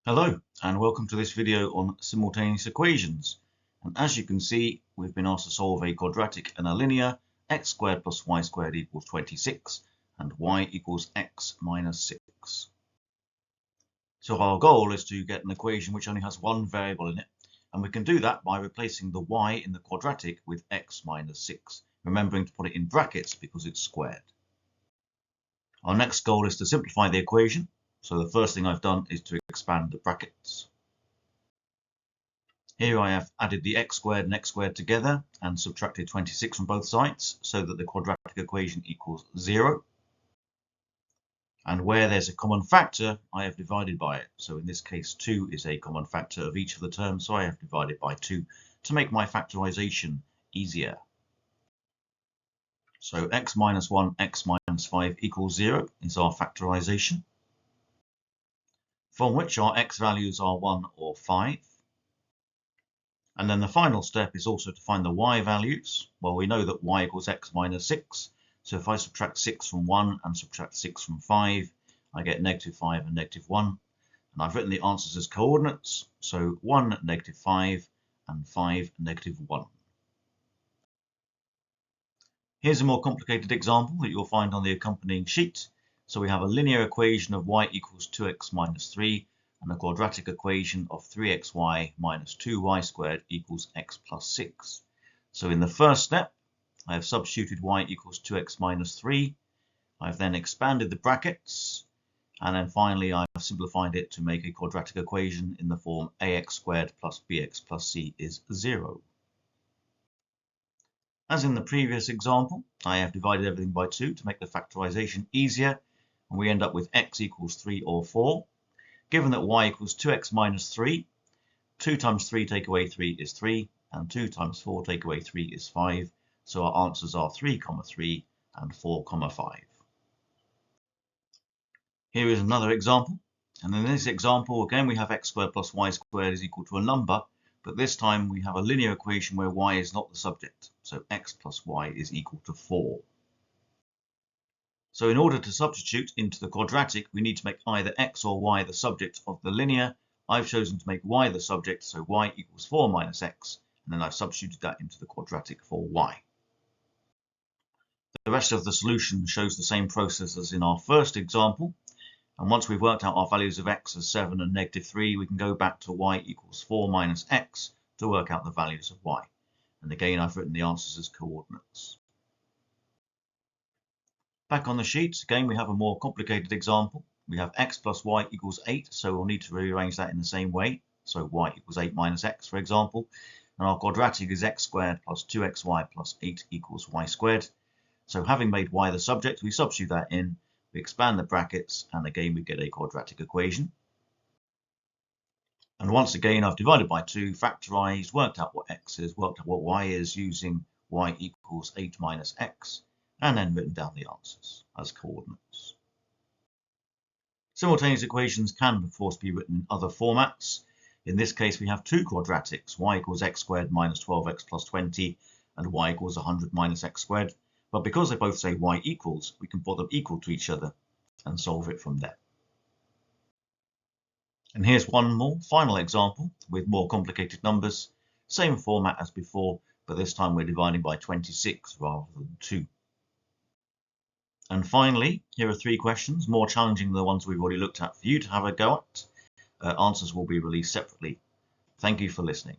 Hello and welcome to this video on simultaneous equations. And as you can see, we've been asked to solve a quadratic and a linear x squared plus y squared equals 26 and y equals x minus 6. So our goal is to get an equation which only has one variable in it, and we can do that by replacing the y in the quadratic with x minus 6, remembering to put it in brackets because it's squared. Our next goal is to simplify the equation. So the first thing I've done is to expand the brackets. Here I have added the x squared and x squared together and subtracted 26 from both sides so that the quadratic equation equals 0. And where there's a common factor, I have divided by it. So in this case, 2 is a common factor of each of the terms, so I have divided by 2 to make my factorization easier. So x minus 1, x minus 5 equals 0 is our factorization, from which our x values are 1 or 5. And then the final step is also to find the y values. Well, we know that y equals x minus 6. So if I subtract 6 from 1 and subtract 6 from 5, I get negative 5 and negative 1. And I've written the answers as coordinates. So 1, negative 5, and 5, negative 1. Here's a more complicated example that you'll find on the accompanying sheet. So we have a linear equation of y equals 2x minus 3 and a quadratic equation of 3xy minus 2y squared equals x plus 6. So in the first step, I have substituted y equals 2x minus 3. I've then expanded the brackets, and then finally I've simplified it to make a quadratic equation in the form ax squared plus bx plus c is 0. As in the previous example, I have divided everything by 2 to make the factorization easier, and we end up with x equals 3 or 4. Given that y equals 2x minus 3, 2 times 3 take away 3 is 3, and 2 times 4 take away 3 is 5. So our answers are 3, 3 and 4, 5. Here is another example. And in this example, again, we have x squared plus y squared is equal to a number. But this time we have a linear equation where y is not the subject. So x plus y is equal to 4. So in order to substitute into the quadratic, we need to make either x or y the subject of the linear. I've chosen to make y the subject, so y equals 4 minus x. And then I've substituted that into the quadratic for y. The rest of the solution shows the same process as in our first example. And once we've worked out our values of x as 7 and negative 3, we can go back to y equals 4 minus x to work out the values of y. And again, I've written the answers as coordinates. Back on the sheet, again, we have a more complicated example. We have x plus y equals 8, so we'll need to rearrange that in the same way. So y equals 8 minus x, for example. And our quadratic is x squared plus 2xy plus 8 equals y squared. So having made y the subject, we substitute that in, we expand the brackets, and again we get a quadratic equation. And once again, I've divided by 2, factorized, worked out what x is, worked out what y is using y equals 8 minus x, and then written down the answers as coordinates. Simultaneous equations can, of course, be written in other formats. In this case, we have two quadratics, y equals x squared minus 12x plus 20, and y equals 100 minus x squared. But because they both say y equals, we can put them equal to each other and solve it from there. And here's one more final example with more complicated numbers. Same format as before, but this time we're dividing by 26 rather than 2. And finally, here are 3 questions, more challenging than the ones we've already looked at for you to have a go at. Answers will be released separately. Thank you for listening.